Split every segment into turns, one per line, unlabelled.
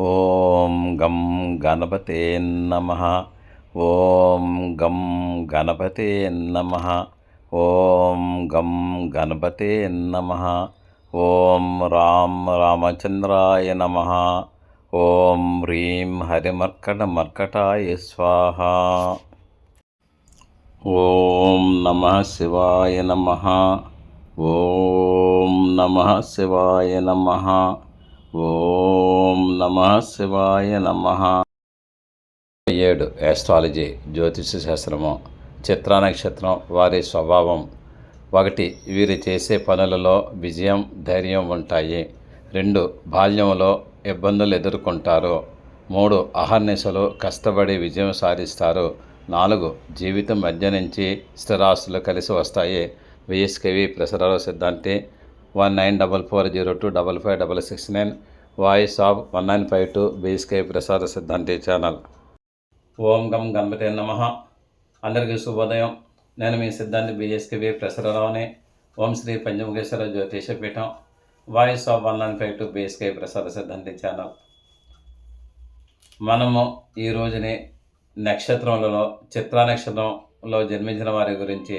ఓం గం గణపతే నమః. ఓం గం గణపతే నమః. ఓం గం గణపతే నమః. ఓం రామచంద్రాయ నమః. ఓం హ్రీం హరిమర్కటమర్కటాయ స్వాహ. ఓం నమః శివాయ నమః. ఓం నమః శివాయ నమః. ఓం నమః శివాయ నమః. 7 ఆస్ట్రాలజీ జ్యోతిష శాస్త్రము. చిత్రా నక్షత్రం వారి స్వభావం. 1 వీరు చేసే పనులలో విజయం ధైర్యం ఉంటాయి. 2 బాల్యంలో ఇబ్బందులు ఎదుర్కొంటారు. 3 అహర్నిశలు కష్టపడి విజయం సాధిస్తారు. 4 జీవితం మధ్య నుంచి స్థిరాస్తులు కలిసి వస్తాయి. విఎస్కేవి ప్రసరాల సిద్ధాంతి 194402555669 వాయిస్ ఆఫ్ 1952 బిఎస్కేవి ప్రసాద సిద్ధాంతి ఛానల్. ఓం గం గణపతే నమః. అందరికీ శుభోదయం. నేను మీ సిద్ధాంతి BSKV ప్రసరాలని. Om Shri Panchamukheshwara జ్యోతిషపీఠం voice of 1952 BSKV ప్రసాద సిద్ధాంతి ఛానల్. మనము ఈ రోజుని నక్షత్రములలో చిత్రా నక్షత్రంలో జన్మించిన వారి గురించి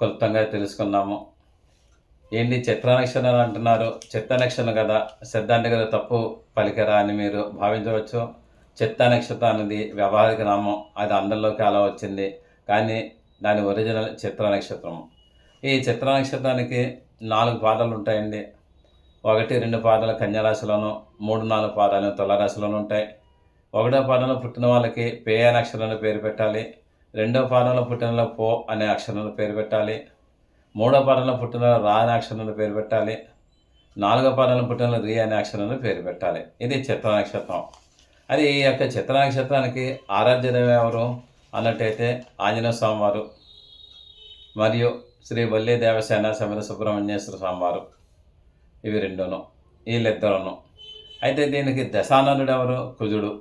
క్లుప్తంగా తెలుసుకున్నాము. ఏంటి చిత్రా నక్షత్రం అంటున్నారు? చిత్త నక్షత్రం కదా, సిద్ధాంతి కదా తప్పు పలికరా అని మీరు భావించవచ్చు. చిత్తా నక్షత్రం అనేది వ్యవహారిక నామం. అది అందరిలోకి అలా వచ్చింది, కానీ దాని ఒరిజినల్ చిత్రా నక్షత్రం. ఈ చిత్రా నక్షత్రానికి 4 పాదాలు ఉంటాయండి. 1, 2 పాదాలు కన్యారాశిలోను, 3, 4 పాదాలు తులారాశిలోనూ ఉంటాయి. 1వ పాదంలో పుట్టిన వాళ్ళకి పే అనే అక్షరంలో పేరు పెట్టాలి. 2వ పాదంలో పుట్టిన పో అనే అక్షరంలో పేరు పెట్టాలి. 3వ పాదంలో పుట్టిన రా అనే అక్షరంలో పేరు పెట్టాలి. 4వ పాదంలో పుట్టిన రి అనే అక్షరంలో పేరు పెట్టాలి. ఇది చిత్రా నక్షత్రం. అది ఈ యొక్క చిత్రా నక్షత్రానికి ఆరాధ్య దైవం ఎవరు అన్నట్టయితే ఆంజనేయ స్వామివారు మరియు శ్రీ వల్లి దేవసేన సమేత సుబ్రహ్మణ్యేశ్వర స్వామివారు. ఇవి రెండును, వీళ్ళిద్దరును. అయితే దీనికి దశానందుడు ఎవరు? కుజుడు.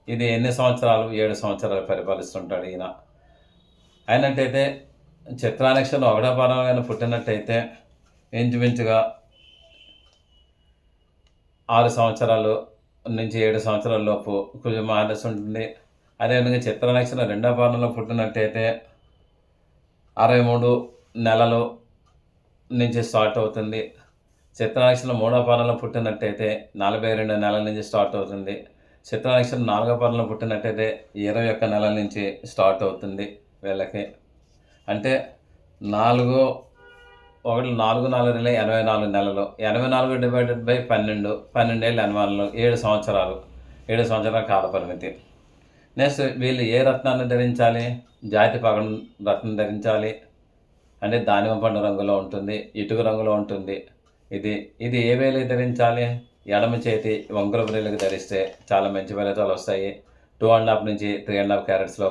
ఇది ఎన్ని సంవత్సరాలు? 7 సంవత్సరాలు పరిపాలిస్తుంటాడు ఈయన. అయినట్టయితే చిత్రా నక్షత్రం 1వ పాదంలో పుట్టినట్టయితే ఇంచుమించుగా 6 సంవత్సరాలు నుంచి 7 సంవత్సరాల లోపు కుజ మహాదశ ఉంటుంది. అదేవిధంగా చిత్రా నక్షత్రం 2వ పాదంలో పుట్టినట్టయితే 63 నెలలు నుంచి స్టార్ట్ అవుతుంది. చిత్రా నక్షత్రం 3వ పాదంలో పుట్టినట్టయితే 42 నెలల నుంచి స్టార్ట్ అవుతుంది. చిత్రా నక్షత్రం 4వ పాదంలో పుట్టినట్టయితే 21 నెలల నుంచి స్టార్ట్ అవుతుంది వీళ్ళకి. అంటే 4 4 84 నెలలు. 84 డివైడెడ్ బై 12, 12 ఏళ్ళు 84, 7 సంవత్సరాలు. 7 సంవత్సరాల కాల పరిమితి. నెక్స్ట్ వీళ్ళు ఏ రత్నాన్ని ధరించాలి? జాతి పగడం రత్నం ధరించాలి. అంటే దానిమ్మ పండు రంగులో ఉంటుంది, ఇటుక రంగులో ఉంటుంది. ఇది ఏ వేలకు ధరించాలి? ఎడమ చేతి వంకర వేలకు ధరిస్తే చాలా మంచి ఫలితాలు వస్తాయి. 2.5 నుంచి 3.5 క్యారెట్స్లో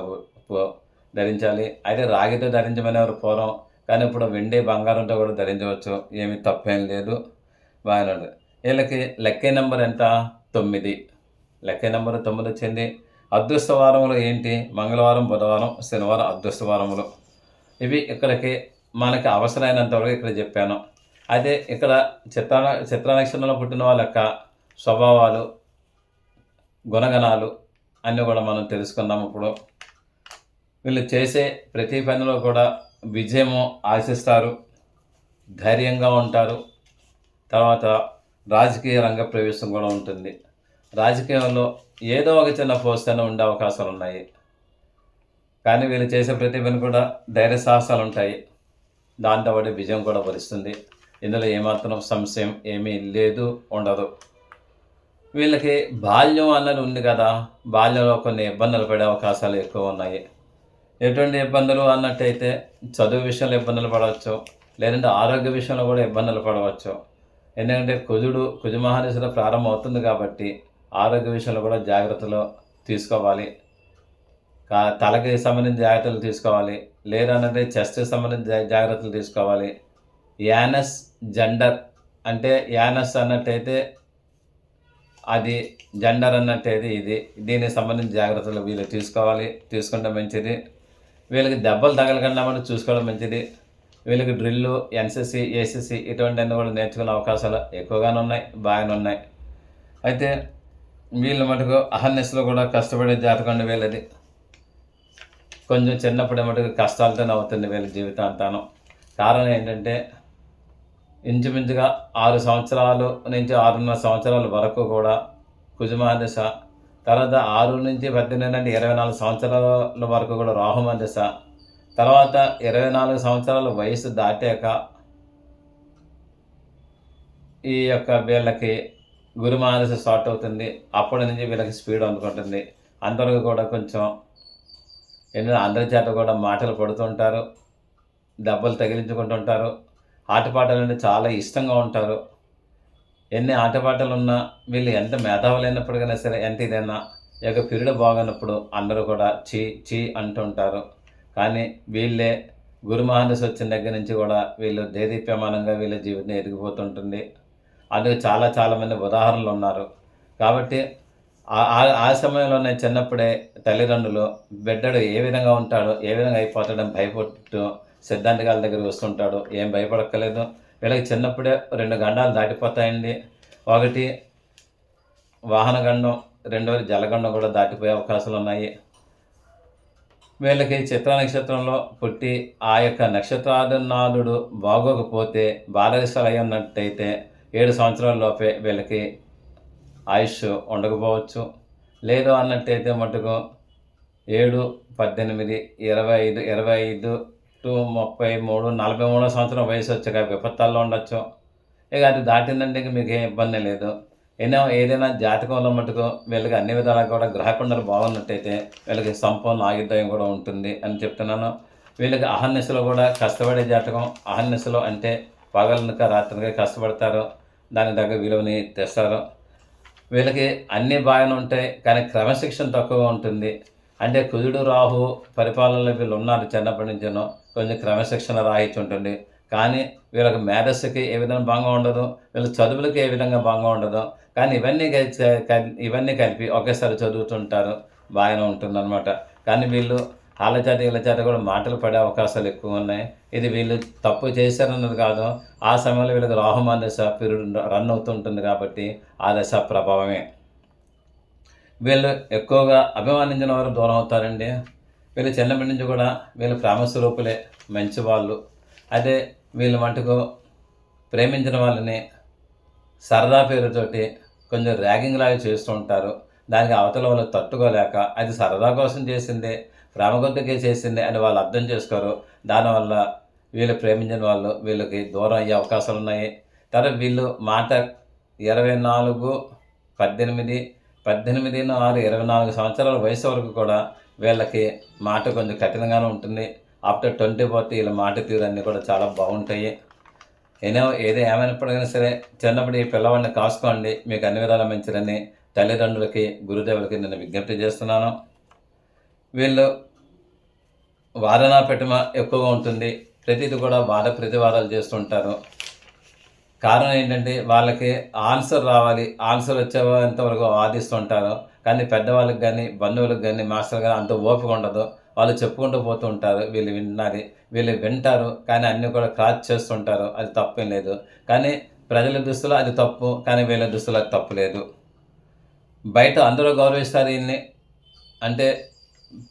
ధరించాలి. అయితే రాగితో ధరించమనేవారు పూర్వం, కానీ ఇప్పుడు వెండి బంగారంతో కూడా ధరించవచ్చు, ఏమీ తప్పేం లేదు, బాగానే ఉంటుంది. వీళ్ళకి లక్కీ నెంబర్ ఎంత? 9. లక్కీ నెంబర్ 9 వచ్చింది. అదృష్ట వారములు ఏంటి? మంగళవారం, బుధవారం, శనివారం అదృష్ట వారములు. ఇవి ఇక్కడికి మనకి అవసరమైనంత వరకు ఇక్కడ చెప్పాను. అదే ఇక్కడ చిత్రా నక్షత్రంలో పుట్టిన వాళ్ళ యొక్క స్వభావాలు, గుణగణాలు అన్నీ కూడా మనం తెలుసుకుందాం. ఇప్పుడు వీళ్ళు చేసే ప్రతి పనిలో కూడా విజయము ఆశిస్తారు, ధైర్యంగా ఉంటారు. తర్వాత రాజకీయ రంగ ప్రవేశం కూడా ఉంటుంది. రాజకీయంలో ఏదో ఒక చిన్న పోస్ట్ అయినా ఉండే అవకాశాలు ఉన్నాయి. కానీ వీళ్ళు చేసే ప్రతి పని కూడా ధైర్య సాహసాలు ఉంటాయి. దాంతో పాటు విజయం కూడా వరిస్తుంది. ఇందులో ఏమాత్రం సంశయం ఏమీ లేదు, ఉండదు. వీళ్ళకి బాల్యం అన్నది ఉంది కదా, బాల్యంలో కొన్ని ఇబ్బందులు పడే అవకాశాలు ఎక్కువ ఉన్నాయి. ఎటువంటి ఇబ్బందులు అన్నట్టయితే చదువు విషయంలో ఇబ్బందులు పడవచ్చు, లేదంటే ఆరోగ్య విషయంలో కూడా ఇబ్బందులు పడవచ్చు. ఎందుకంటే కుజ మహాదశలో ప్రారంభం అవుతుంది కాబట్టి ఆరోగ్య విషయంలో కూడా జాగ్రత్తలు తీసుకోవాలి. తలకి సంబంధించిన జాగ్రత్తలు తీసుకోవాలి, లేదన్నట్టే చెస్ట్కి సంబంధించిన జాగ్రత్తలు తీసుకోవాలి. యానస్ జెండర్ అంటే యానస్ అన్నట్టయితే అది, జెండర్ అన్నట్టయితే ఇది. దీనికి సంబంధించిన జాగ్రత్తలు వీళ్ళు తీసుకోవాలి, తీసుకుంటే మంచిది. వీళ్ళకి దెబ్బలు తగలకుండా మనం చూసుకోవడం మంచిది. వీళ్ళకి డ్రిల్లు, ఎన్సీసీ, ఏసీసీ ఇటువంటివన్నీ కూడా నేర్చుకునే అవకాశాలు ఎక్కువగానే ఉన్నాయి, బాగానే ఉన్నాయి. అయితే వీళ్ళు మటుకు అహర్నిశలో కూడా కష్టపడే జాతకం అండి వీళ్ళది. కొంచెం చిన్నప్పుడే మటుకు కష్టాలతోనే అవుతుంది వీళ్ళ జీవితాంతానం. కారణం ఏంటంటే ఇంచుమించుగా 6 సంవత్సరాలు నుంచి 6.5 సంవత్సరాల వరకు కూడా కుజమహాదశ, తర్వాత 6-18 అంటే 24 సంవత్సరాల వరకు కూడా రాహుమహాదశ, తర్వాత 24 సంవత్సరాల వయసు దాటాక ఈ యొక్క వీళ్ళకి గురుమహాదశ స్టార్ట్ అవుతుంది. అప్పటి నుంచి వీళ్ళకి స్పీడ్ అందుకుంటుంది. అందరూ కూడా కొంచెం అందరి చేత కూడా మాటలు పడుతుంటారు, దెబ్బలు తగిలించుకుంటుంటారు. ఆటపాటలంటే చాలా ఇష్టంగా ఉంటారు. ఎన్ని ఆటపాటలున్నా వీళ్ళు ఎంత మేధావులైనప్పటికైనా సరే, ఎంత ఇదైనా ఈ యొక్క పీరియడ్ బాగున్నప్పుడు అందరూ కూడా ఛీ ఛీ అంటుంటారు. కానీ వీళ్ళే గురుమహాదశ వచ్చిన దగ్గర నుంచి కూడా వీళ్ళు దేదీప్యమానంగా వీళ్ళ జీవితం ఎదిగిపోతుంటుంది. అందుకు చాలామంది ఉదాహరణలు ఉన్నారు. కాబట్టి ఆ సమయంలోనే చిన్నప్పుడే తల్లిదండ్రులు బిడ్డడు ఏ విధంగా ఉంటాడో, ఏ విధంగా అయిపోతాడని భయపడుతూ సిద్ధాంతికాల దగ్గరికి వస్తుంటాడు. ఏం భయపడక్కర్లేదు. వీళ్ళకి చిన్నప్పుడే 2 గండాలు దాటిపోతాయండి. ఒకటి వాహన గండం, రెండవది జలగండం కూడా దాటిపోయే అవకాశాలు ఉన్నాయి. వీళ్ళకి చిత్ర నక్షత్రంలో పుట్టి ఆ యొక్క నక్షత్రాధినాథుడు బాగోకపోతే బాలదశలు అయి ఉన్నట్టయితే 7 సంవత్సరాల లోపే వీళ్ళకి ఆయుష్ ఉండకపోవచ్చు. లేదు అన్నట్టయితే మటుకు 7, 18, 25, 25 టు 33, 43 సంవత్సరం వయసు వచ్చాక విపత్తాల్లో ఉండొచ్చు. ఇక అది దాటిందంటే ఇక మీకు ఏం ఇబ్బంది లేదు. ఏదైనా జాతకంలో మటుకు వీళ్ళకి అన్ని విధాలా కూడా గ్రహకుండలు బాగున్నట్టయితే వీళ్ళకి సంపూర్ణ ఆయుర్దాయం కూడా ఉంటుంది అని చెప్తున్నాను. వీళ్ళకి అహర్నిశలో కూడా కష్టపడే జాతకం. అహర్నిశలో అంటే పగలనక రాత్రిగా కష్టపడతారు, దానికి తగ్గ విలువని తెస్తారు. వీళ్ళకి అన్నీ బాగానే ఉంటాయి, కానీ క్రమశిక్షణ తక్కువగా ఉంటుంది. అంటే కుజుడు రాహు పరిపాలనలో వీళ్ళు ఉన్నారు చిన్నప్పటి నుంచినో, కొంచెం క్రమశిక్షణ రాహిత్యం ఉంటుంది. కానీ వీళ్ళకి మేధస్సుకి ఏ విధంగా బాగా ఉండదు, వీళ్ళ చదువులకి ఏ విధంగా బాగా ఉండదు. కానీ ఇవన్నీ కలిపి ఒకేసారి చదువుతుంటారు, బాగానే ఉంటుందన్నమాట. కానీ వీళ్ళు వాళ్ళ చేత వీళ్ళ చేత కూడా మాటలు పడే అవకాశాలు ఎక్కువ ఉన్నాయి. ఇది వీళ్ళు తప్పు చేశారన్నది కాదు, ఆ సమయంలో వీళ్ళకి రాహుమాన్ దశ పీరియడ్ రన్ అవుతుంటుంది కాబట్టి ఆ దశ ప్రభావమే. వీళ్ళు ఎక్కువగా అభిమానించిన వారు దూరం అవుతారండి. వీళ్ళు చిన్నప్పటి నుంచి కూడా వీళ్ళు ప్రేమస్వరూపులే, మంచి వాళ్ళు. అదే వీళ్ళు మటుకు ప్రేమించిన వాళ్ళని సరదా పేరుతోటి కొంచెం ర్యాగింగ్ లాగా చేస్తూ ఉంటారు. దానికి అవతల వాళ్ళు తట్టుకోలేక అది సరదా కోసం చేసిందే, ప్రేమ కొద్దిగా చేసిందే అని వాళ్ళు అర్థం చేసుకోరు. దానివల్ల వీళ్ళు ప్రేమించిన వాళ్ళు వీళ్ళకి దూరం అయ్యే అవకాశాలు ఉన్నాయి. తర్వాత వీళ్ళు మాట 24, 18, 6, 24 సంవత్సరాల వయసు వరకు కూడా వీళ్ళకి మాట కొంచెం కఠినంగానే ఉంటుంది. ఆఫ్టర్ 20 పోతే వీళ్ళ మాట తీరు అన్నీ కూడా చాలా బాగుంటాయి. ఏమైనప్పటికైనా సరే చిన్నప్పుడు ఈ పిల్లవాడిని కాసుకోండి, మీకు అన్ని విధాల మంచిదని తల్లిదండ్రులకి, గురుదేవులకి నేను విజ్ఞప్తి చేస్తున్నాను. వీళ్ళు వాదనా పెట్టమ ఎక్కువగా ఉంటుంది. ప్రతిది కూడా ప్రతివాదాలు చేస్తుంటారు. కారణం ఏంటంటే వాళ్ళకి ఆన్సర్ రావాలి, ఆన్సర్ వచ్చేంతవరకు వాదిస్తుంటారు. కానీ పెద్దవాళ్ళకి కానీ, బంధువులకు కానీ, మాస్టర్ కానీ అంత ఓపిక ఉండదు. వాళ్ళు చెప్పుకుంటూ పోతూ ఉంటారు. వీళ్ళు వింటారు, కానీ అన్నీ కూడా క్రాచ్ చేస్తుంటారు. అది తప్పేం లేదు. కానీ ప్రజల దృష్టిలో అది తప్పు, కానీ వీళ్ళ దృష్టిలో అది తప్పు లేదు. బయట అందరూ గౌరవిస్తారు ఈయన్ని, అంటే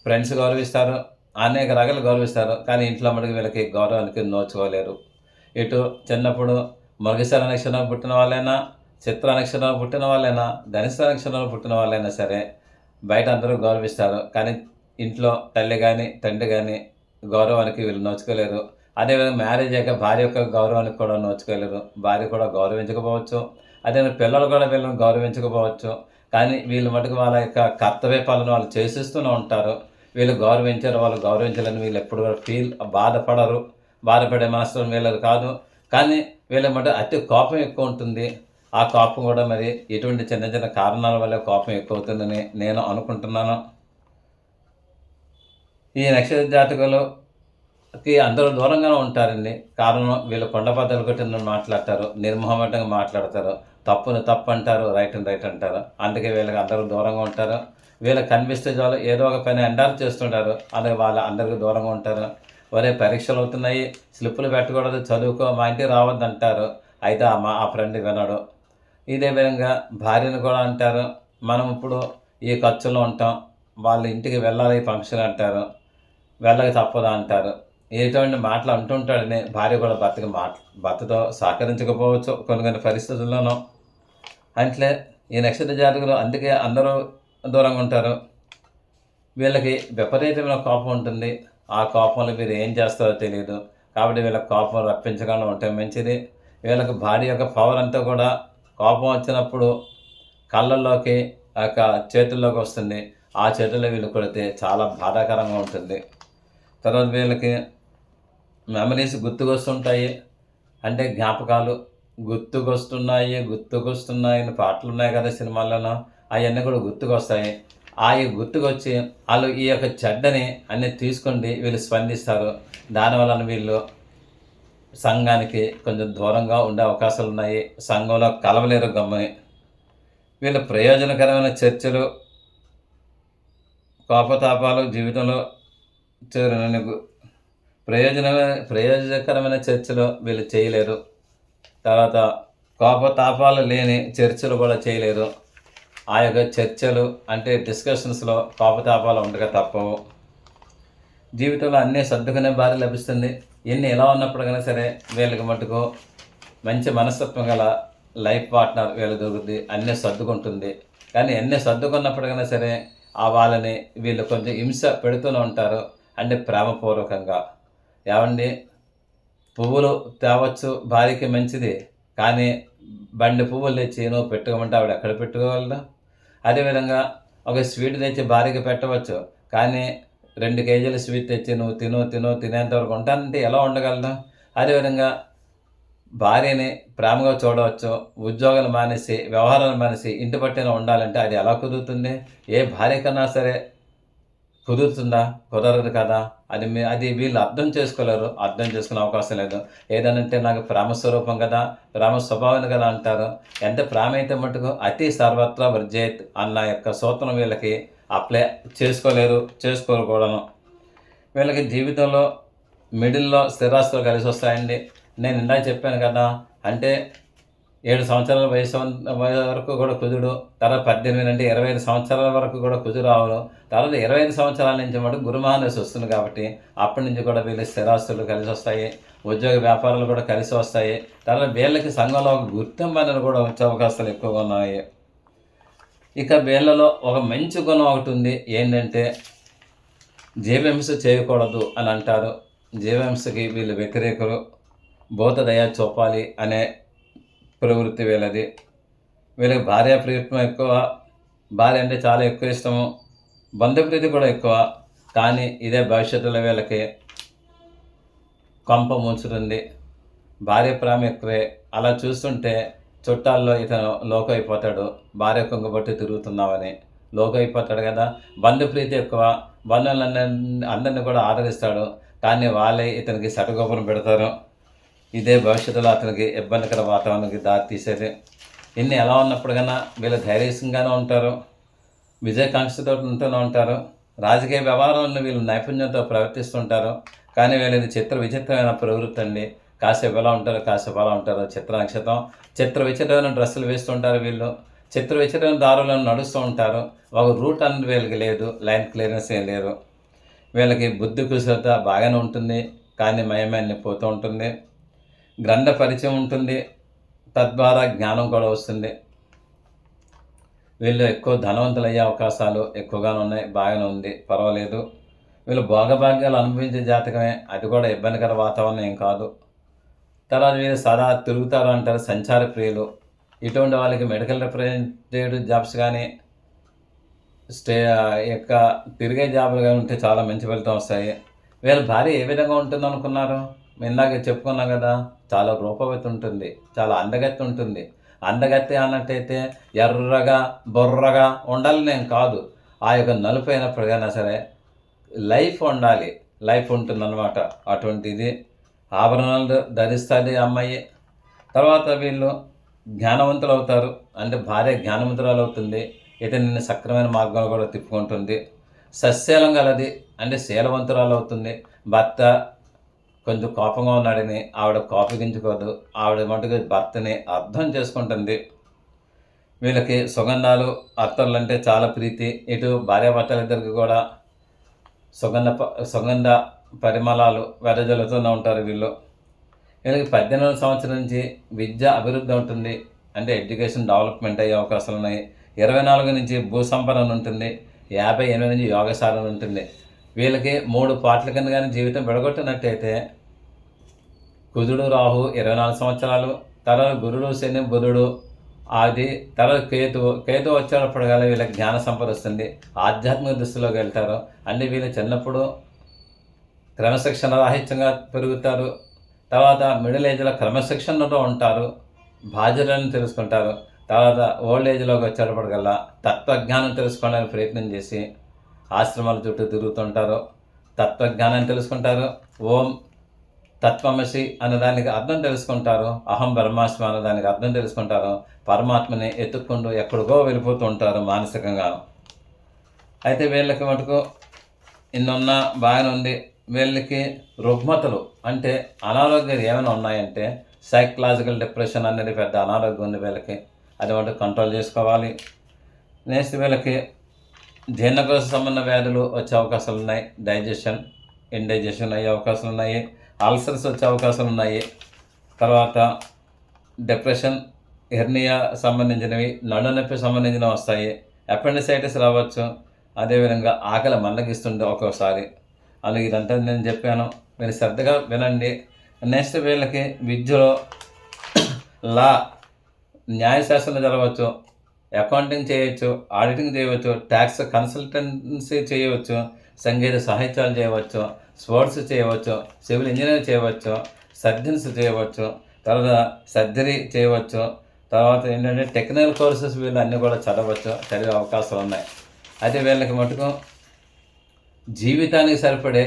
ఫ్రెండ్స్ గౌరవిస్తారు, అనేక రకాలు గౌరవిస్తారు. కానీ ఇంట్లో మటుకు వీళ్ళకి గౌరవానికి నోచుకోలేరు. ఇటు చిన్నప్పుడు మృగశిర నక్షత్రంలో పుట్టిన వాళ్ళైనా, చిత్ర నక్షత్రంలో పుట్టిన వాళ్ళైనా, ధనిష్ట నక్షత్రంలో పుట్టిన వాళ్ళైనా సరే బయట అందరూ గౌరవిస్తారు. కానీ ఇంట్లో తల్లి కానీ, తండ్రి కానీ గౌరవానికి వీళ్ళు నోచుకోలేరు. అదేవిధంగా మ్యారేజ్ అయ్యాక భార్య యొక్క గౌరవానికి కూడా నోచుకోలేరు. భార్య కూడా గౌరవించకపోవచ్చు. అదేవిధంగా పిల్లలు కూడా వీళ్ళని గౌరవించకపోవచ్చు. కానీ వీళ్ళు మటుకు వాళ్ళ యొక్క కర్తవ్య పాలన వాళ్ళు చేసేస్తూనే ఉంటారు. వీళ్ళు గౌరవించారు, వాళ్ళు గౌరవించాలని వీళ్ళు ఎప్పుడు కూడా బాధపడరు. బాధపడే మనసులో వీళ్ళది కాదు. కానీ వీళ్ళ మటు అతి కోపం ఎక్కువ ఉంటుంది. ఆ కోపం కూడా మరి ఎటువంటి చిన్న చిన్న కారణాల వల్ల కోపం ఎక్కువ అవుతుందని నేను అనుకుంటున్నాను. ఈ నక్షత్ర జాతకులకి అందరూ దూరంగానే ఉంటారండి. కారణం వీళ్ళు కొండబద్దలు కొట్టిన మాట్లాడతారు, నిర్మోహమాటంగా మాట్లాడతారు, తప్పును తప్పు అంటారు, రైట్ని రైట్ అంటారు. అందుకే వీళ్ళకి అందరూ దూరంగా ఉంటారు. వీళ్ళకి కనిపిస్తే చాలు ఏదో ఒక పని ఎండారు చేస్తుంటారు, అలాగే వాళ్ళ అందరికీ దూరంగా ఉంటారు. ఒరే పరీక్షలు అవుతున్నాయి, స్లిప్పులు పెట్టకూడదు, చదువుకో, మా ఇంటికి రావద్దు అంటారు. అయితే ఆ ఫ్రెండ్ వినడు. ఇదే విధంగా భార్యను కూడా అంటారు, మనం ఇప్పుడు ఈ ఖర్చులో ఉంటాం, వాళ్ళ ఇంటికి వెళ్ళాలి ఫంక్షన్ అంటారు, వెళ్ళక తప్పదా అంటారు. ఎటువంటి మాటలు అంటుంటాడని భార్య కూడా భర్తతో సహకరించకపోవచ్చు కొన్ని కొన్ని పరిస్థితుల్లోనూ. అంటే ఈ నక్షత్ర జాతకులు అందుకే అందరూ దూరంగా ఉంటారు. వీళ్ళకి విపరీతమైన కోపం ఉంటుంది. ఆ కోపంలో వీరు ఏం చేస్తారో తెలీదు. కాబట్టి వీళ్ళకి కోపం రప్పించకుండా ఉంటే మంచిది. వీళ్ళకి భార్య యొక్క పవర్ అంతా కూడా కోపం వచ్చినప్పుడు కళ్ళల్లోకి, ఆ యొక్క చేతుల్లోకి వస్తుంది. ఆ చేతుల్లో వీళ్ళు కొడితే చాలా బాధాకరంగా ఉంటుంది. తర్వాత వీళ్ళకి మెమరీస్ గుర్తుకొస్తుంటాయి. అంటే జ్ఞాపకాలు గుర్తుకొస్తున్నాయని పాటలున్నాయి కదా సినిమాల్లోనూ. అయన్నీ కూడా గుర్తుకొస్తాయి. అయి గుర్తుకొచ్చి ఆళ్ళు ఈ యొక్క చెడ్డని అన్నీ తీసుకొని వీళ్ళు స్పందిస్తారు. దానివలన వీళ్ళు సంఘానికి కొంచెం దూరంగా ఉండే అవకాశాలున్నాయి. సంఘంలో కలవలేరు గమ్ముని. వీళ్ళు ప్రయోజనకరమైన చర్చలు, కోపతాపాలు జీవితంలో చేరునని ప్రయోజనకరమైన చర్చలు వీళ్ళు చేయలేరు. తర్వాత కోపతాపాలు లేని చర్చలు కూడా చేయలేరు. ఆ యొక్క చర్చలు అంటే డిస్కషన్స్‌లో కోపతాపాలు ఉండక తప్పవు. జీవితంలో అన్నీ సర్దుకునే భార్య లభిస్తుంది. ఎన్ని ఎలా ఉన్నప్పటికైనా సరే వీళ్ళకి మటుకు మంచి మనస్తత్వం గల లైఫ్ పార్ట్నర్ వీళ్ళకి దొరుకుద్ది. అన్నీ సర్దుకుంటుంది. కానీ ఎన్ని సర్దుకున్నప్పటికైనా సరే వాళ్ళని వీళ్ళు కొంచెం హింస పెడుతూనే ఉంటారు. అంటే ప్రేమపూర్వకంగా. ఏవండీ, పువ్వులు తేవచ్చు భార్యకి మంచిది. కానీ బండి పువ్వులు తెచ్చి నువ్వు పెట్టుకోమంటే ఆవిడ ఎక్కడ పెట్టుకోగలదు? అదేవిధంగా ఒక స్వీట్ తెచ్చి భార్యకి పెట్టవచ్చు. కానీ 2 కేజీల స్వీట్ తెచ్చి నువ్వు తినేంత వరకు ఉంటానంటే ఎలా ఉండగలదు? అదేవిధంగా భార్యని ప్రేమగా చూడవచ్చు. ఉద్యోగాలు మానేసి, వ్యవహారాలు మానేసి ఇంటి పట్టున ఉండాలంటే అది ఎలా కుదురుతుంది? ఏ భార్య కన్నా సరే కుదురుతుందా? కుదరదు కదా! అది వీళ్ళు అర్థం చేసుకోలేరు. అర్థం చేసుకునే అవకాశం లేదు. ఏదనంటే నాకు ప్రేమ స్వరూపం కదా! ప్రేమ స్వభావం కదా అంటారు. ఎంత ప్రేమ అయితే మటుకు అతి సర్వత్రా వర్జేత్ అన్న యొక్క సూత్రం వీళ్ళకి అప్లై చేసుకోరు కూడాను. వీళ్ళకి జీవితంలో మిడిల్‌లో స్థిరాస్తులు కలిసొస్తాయండి. నేను ఇందాక చెప్పాను కదా! అంటే 7 సంవత్సరాల వయసు వరకు కూడా కుజుడు, తర్వాత 18 అంటే 25 సంవత్సరాల వరకు కూడా కుజుడు రావడం, తర్వాత 25 సంవత్సరాల నుంచి మటుకు గురుమహాదశ వస్తుంది కాబట్టి అప్పటి నుంచి కూడా వీళ్ళకి స్థిరాస్తులు కలిసి వస్తాయి. ఉద్యోగ వ్యాపారాలు కూడా కలిసి వస్తాయి. తర్వాత వీళ్ళకి సంఘంలో ఒక గుర్తింపు అనేది కూడా వచ్చే అవకాశాలు ఎక్కువగా ఉన్నాయి. ఇక వీళ్ళలో ఒక మంచి గుణం ఒకటి ఉంది. ఏంటంటే జీవహింస చేయకూడదు అని అంటారు. జీవహింసకి వీళ్ళు వ్యతిరేకులు. భూత దయ చూపాలి అనే ప్రవృత్తి వీళ్ళది. వీళ్ళకి భార్యా ప్రియత్వం ఎక్కువ. భార్య అంటే చాలా ఎక్కువ ఇష్టము. బంధుప్రీతి కూడా ఎక్కువ. కానీ ఇదే భవిష్యత్తులో వీళ్ళకి కొంప ముంచుతుంది. భార్య ప్రేమ ఎక్కువే. అలా చూస్తుంటే చుట్టాల్లో ఇతను లోకు అయిపోతాడు. భార్య కొంగబట్టి తిరుగుతున్నామని లోకు అయిపోతాడు కదా! బంధుప్రీతి ఎక్కువ. అందరిని కూడా ఆదరిస్తాడు. కానీ వాళ్ళే ఇతనికి సటగొప్పను పెడతారు. ఇదే భవిష్యత్తులో అతనికి ఇబ్బందికర వాతావరణానికి దారి తీసేది. ఇన్ని ఎలా ఉన్నప్పటికైనా వీళ్ళు ధైర్యంగానే ఉంటారు. విజయకాంక్షతో ఉంటూనే ఉంటారు. రాజకీయ వ్యవహారాలను వీళ్ళు నైపుణ్యంతో ప్రవర్తిస్తుంటారు. కానీ వీళ్ళది విచిత్రమైన ప్రవృత్తి అండి. కాసేపు ఎలా ఉంటారు, కాసేపు అలా ఉంటారు. చిత్ర నక్షత్రం విచిత్రమైన డ్రెస్సులు వేస్తుంటారు వీళ్ళు. విచిత్రమైన దారులను నడుస్తూ ఉంటారు. ఒక రూట్ అనేది వీళ్ళకి లేదు. లైన్ క్లియరెన్స్ ఏం లేదు. వీళ్ళకి బుద్ధి కుశలత బాగానే ఉంటుంది. కానీ మయమాన్ని పోతూ ఉంటుంది. గ్రంథ పరిచయం ఉంటుంది. తద్వారా జ్ఞానం కూడా వస్తుంది. వీళ్ళు ఎక్కువ ధనవంతులు అయ్యే అవకాశాలు ఎక్కువగానే ఉన్నాయి. బాగానే ఉంది, పర్వాలేదు. వీళ్ళు భోగభాగ్యాలు అనుభవించే జాతకమే. అది కూడా ఇబ్బందికర వాతావరణం ఏం కాదు. తర్వాత వీళ్ళు సదా తిరుగుతారు అంటారు. సంచార ప్రియులు. ఇటువంటి వాళ్ళకి మెడికల్ రిప్రజెంటేటివ్ జాబ్స్ కానీ యొక్క తిరిగే జాబులు కానీ ఉంటే చాలా మంచి ఫలితం వస్తాయి. వీళ్ళ భార్య ఏ విధంగా ఉంటుంది అనుకున్నారు? ఇందాక చెప్పుకున్నాం కదా! చాలా రూపవతి ఉంటుంది. చాలా అందగత్తె ఉంటుంది. అందగత్తె అన్నట్టయితే ఎర్రగా, బుర్రగా ఉండాలని ఏం కాదు. ఆ యొక్క నలుపు అయినప్పటికైనా సరే లైఫ్ ఉండాలి. లైఫ్ ఉంటుందన్నమాట. అటువంటిది ఆభరణాలు ధరిస్తుంది అమ్మాయి. తర్వాత వీళ్ళు జ్ఞానవంతులు అవుతారు. అంటే భార్య జ్ఞానవంతురాలు అవుతుంది. ఇతనిని సక్రమైన మార్గంలో కూడా తిప్పుకుంటుంది. సస్యలం గలది అంటే శీలవంతురాలు అవుతుంది. భర్త కొంచెం కోపంగా ఉన్నాడని ఆవిడ కోపగించుకోదు. ఆవిడ మటుకు భర్తని అర్థం చేసుకుంటుంది. వీళ్ళకి సుగంధాలు అత్తర్లు అంటే చాలా ప్రీతి. ఇటు భార్యాభర్తలిద్దరికి కూడా సుగంధ పరిమళాలు వెదజల్లుతూనే ఉంటారు వీళ్ళు. వీళ్ళకి 18వ సంవత్సరం నుంచి విద్య అభివృద్ధి ఉంటుంది, అంటే ఎడ్యుకేషన్ డెవలప్మెంట్ అయ్యే అవకాశాలు ఉన్నాయి. 24 నుంచి భూసంపదన ఉంటుంది. 58 నుంచి యోగ సాధన ఉంటుంది. వీళ్ళకి 3 పాటల కింద కానీ జీవితం విడగొట్టినట్టయితే కుజుడు రాహు 24 సంవత్సరాలు, తర్వాత గురుడు శని బుధుడు అది, తర్వాత కేతు వచ్చేటప్పుడు కానీ వీళ్ళకి జ్ఞాన సంపద వస్తుంది, ఆధ్యాత్మిక దృష్టిలోకి వెళ్తారు. అంటే వీళ్ళు చిన్నప్పుడు క్రమశిక్షణ రాహిత్యంగా పెరుగుతారు. తర్వాత మిడిల్ ఏజ్లో క్రమశిక్షణతో ఉంటారు, బాధ్యతలను తెలుసుకుంటారు. తర్వాత ఓల్డ్ ఏజ్లోకి వచ్చేటప్పటికల్లా తత్వజ్ఞానం తెలుసుకోవడానికి ప్రయత్నం చేసి ఆశ్రమాల చుట్టూ తిరుగుతుంటారు. తత్వజ్ఞానాన్ని తెలుసుకుంటారు. ఓం తత్వమసి అన్నదానికి అర్థం తెలుసుకుంటారు. అహం బ్రహ్మాస్మి అన్నదానికి అర్థం తెలుసుకుంటారు. పరమాత్మని ఎత్తుక్కుంటూ ఎక్కడికో వెళ్ళిపోతూ ఉంటారు మానసికంగా. అయితే వీళ్ళకి మటుకు ఇన్నున్న బాగానే ఉంది. వీళ్ళకి రుగ్మతలు అంటే అనారోగ్యాలు ఏమైనా ఉన్నాయంటే సైకలాజికల్ డిప్రెషన్ అనేది పెద్ద అనారోగ్యం ఉంది వీళ్ళకి. అది మటుకు కంట్రోల్ చేసుకోవాలి. నెక్స్ట్ వీళ్ళకి జీర్ణకోశ సంబంధ వ్యాధులు వచ్చే అవకాశాలు ఉన్నాయి. డైజెషన్ ఇండైజెషన్ అయ్యే అవకాశాలు ఉన్నాయి. అల్సర్స్ వచ్చే అవకాశాలు ఉన్నాయి. తర్వాత డిప్రెషన్, హెర్నియా సంబంధించినవి, నడు నొప్పి సంబంధించినవి వస్తాయి. అపెండిసైటిస్ రావచ్చు. అదేవిధంగా ఆకలి మందగిస్తుంది ఒక్కోసారి. అలాగే ఇదంతా నేను చెప్పాను, మీరు శ్రద్ధగా వినండి. నెక్స్ట్ వీళ్ళకి విద్యలో లా, న్యాయశాస్త్రం చదవచ్చు, అకౌంటింగ్ చేయవచ్చు, ఆడిటింగ్ చేయవచ్చు, ట్యాక్స్ కన్సల్టెన్సీ చేయవచ్చు, సంగీత సాహిత్యాలు చేయవచ్చు, స్పోర్ట్స్ చేయవచ్చు, సివిల్ ఇంజనీర్ చేయవచ్చు, సర్జన్స్ చేయవచ్చు, తర్వాత సర్జరీ చేయవచ్చు. తర్వాత ఏంటంటే టెక్నికల్ కోర్సెస్ వీళ్ళు అన్నీ కూడా చదవచ్చు, చదివే అవకాశాలు ఉన్నాయి. అయితే వీళ్ళకి మటుకు జీవితానికి సరిపడే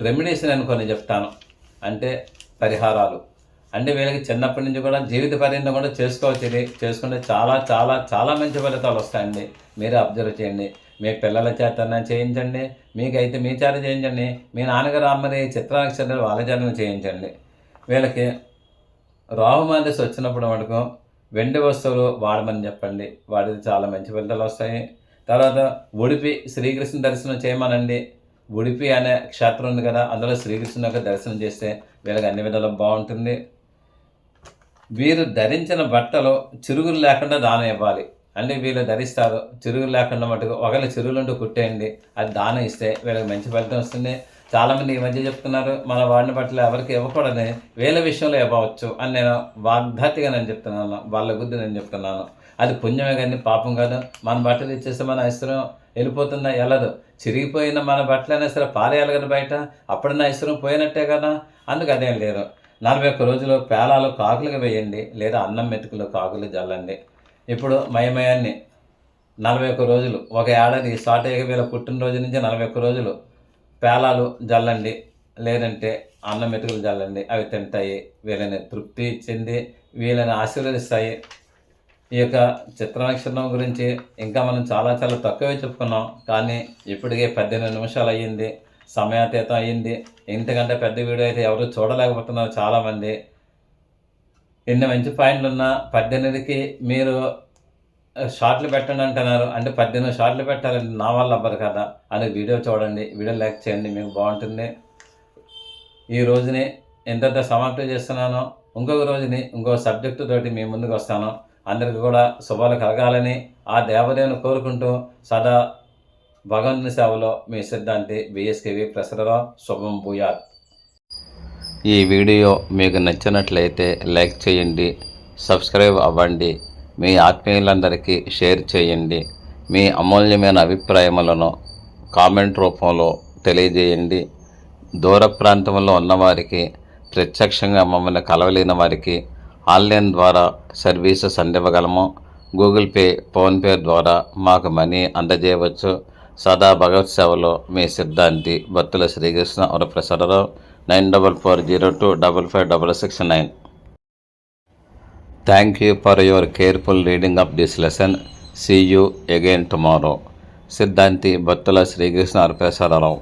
రెమెడీస్ నేను కొన్ని చెప్తాను, అంటే పరిహారాలు. అంటే వీళ్ళకి చిన్నప్పటి నుంచి కూడా జీవిత పర్యంతం కూడా చేసుకోవచ్చు. ఇది చేసుకుంటే చాలా చాలా చాలా మంచి ఫలితాలు వస్తాయండి. మీరే అబ్జర్వ్ చేయండి. మీ పిల్లల చేత చేయించండి, మీకైతే మీ చేత చేయించండి, మీ నాన్నగారు అమ్మని చిత్రాక్షరాలు వాళ్ళ చేత చేయించండి. వీళ్ళకి రాహుమాదశ వచ్చినప్పుడు మటుకు వెండి వస్తువులు వాడమని చెప్పండి, వాడికి చాలా మంచి ఫలితాలు వస్తాయి. తర్వాత ఉడిపి శ్రీకృష్ణ దర్శనం చేయమనండి. ఉడిపి అనే క్షేత్రం ఉంది కదా, అందులో శ్రీకృష్ణ యొక్క దర్శనం చేస్తే వీళ్ళకి అన్ని విధాలు బాగుంటుంది. వీరు ధరించిన బట్టలు చిరుగులు లేకుండా దానం ఇవ్వాలి. అంటే వీళ్ళు ధరిస్తారు చిరుగులు లేకుండా మటుకు, ఒకవేళ చిరుగులుంటూ కుట్టేయండి, అది దానం ఇస్తే వీళ్ళకి మంచి ఫలితం వస్తుంది. చాలామంది ఈ మధ్య చెప్తున్నారు మన వాడిన బట్టలు ఎవరికి ఇవ్వకూడదని, వీళ్ళ విషయంలో ఇవ్వవచ్చు అని నేను వాగ్దాతిగా నేను చెప్తున్నాను, వాళ్ళ గురించి నేను చెప్తున్నాను. అది పుణ్యమే కానీ పాపం కాదు. మన బట్టలు ఇచ్చేస్తే మన ఐశ్వర్యం వెళ్ళిపోతుందా? వెళ్ళదు. చిరిగిపోయిన మన బట్టలైనా సరే పారేయాలి కదా బయట, అప్పుడన్నా ఐశ్వర్యం పోయినట్టే కదా. అందుకు అదేం లేదు. 41 రోజులు పేలాలు కాకులుగా వేయండి, లేదా అన్నం మెతుకులు కాకులు జల్లండి. ఇప్పుడు మయమయాన్ని 41 రోజులు, ఒక ఏడాది స్టార్ట్ అయ్యే వీళ్ళ పుట్టినరోజు నుంచి 41 రోజులు పేలాలు జల్లండి, లేదంటే అన్నం మెతుకులు జల్లండి. అవి తింటాయి, వీళ్ళని తృప్తి చెంది వీళ్ళని ఆశీర్వదిస్తాయి. ఈ యొక్క చిత్ర నక్షత్రం గురించి ఇంకా మనం చాలా చాలా తక్కువే చెప్పుకున్నాం, కానీ ఇప్పటికే 18 నిమిషాలు అయ్యింది, సమయాతీతం అయ్యింది. ఇంతకంటే పెద్ద వీడియో అయితే ఎవరు చూడలేకపోతున్నారు చాలామంది. ఎన్ని మంచి పాయింట్లు ఉన్నా 18కి మీరు షార్ట్లు పెట్టండి అంటున్నారు. అంటే 18 షార్ట్లు పెట్టాలంటే నా వల్ల అవ్వదు కదా అని వీడియో చూడండి, వీడియో లైక్ చేయండి, మీకు బాగుంటుంది. ఈ రోజుని ఎంతెంత సమాప్తి చేస్తున్నానో, ఇంకొక రోజుని ఇంకో సబ్జెక్టు తోటి మీ ముందుకు వస్తాను. అందరికీ కూడా శుభాలు కలగాలని ఆ దేవదేవుని కోరుకుంటూ సదా భగవంతుని సేవలో మీ సిద్ధాంతి బిఎస్కేవి ప్రసరరావు. శుభం భూయాత్.
ఈ వీడియో మీకు నచ్చినట్లయితే లైక్ చేయండి, సబ్స్క్రైబ్ అవ్వండి, మీ ఆత్మీయులందరికీ షేర్ చేయండి. మీ అమూల్యమైన అభిప్రాయములను కామెంట్ రూపంలో తెలియజేయండి. దూర ప్రాంతంలో ఉన్నవారికి, ప్రత్యక్షంగా మమ్మల్ని కలవలేని వారికి ఆన్లైన్ ద్వారా సర్వీసెస్ అందివ్వగలము. గూగుల్ పే, ఫోన్పే ద్వారా మాకు మనీ అందజేయవచ్చు. సదా భగవత్ సేవలో మీ Siddhanti Battula Srikrishna Varaprasad Rao. 9440255669. Thank you for your careful reading of this lesson. See you again tomorrow. సిద్ధాంతి బత్తుల శ్రీకృష్ణ వరప్రసాదరావు.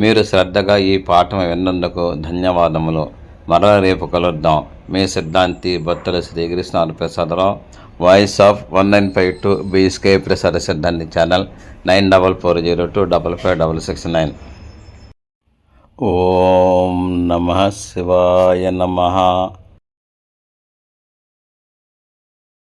మీరు శ్రద్ధగా ఈ పాఠం విన్నందుకు ధన్యవాదములు. మరల రేపు కలుద్దాం. మీ Siddhanti Battula Srikrishna Varaprasadarao. Voice of 1952 BSK ప్రసార సిద్ధాంతి ఛానల్ 9440255669. ఓం నమః శివాయ నమః.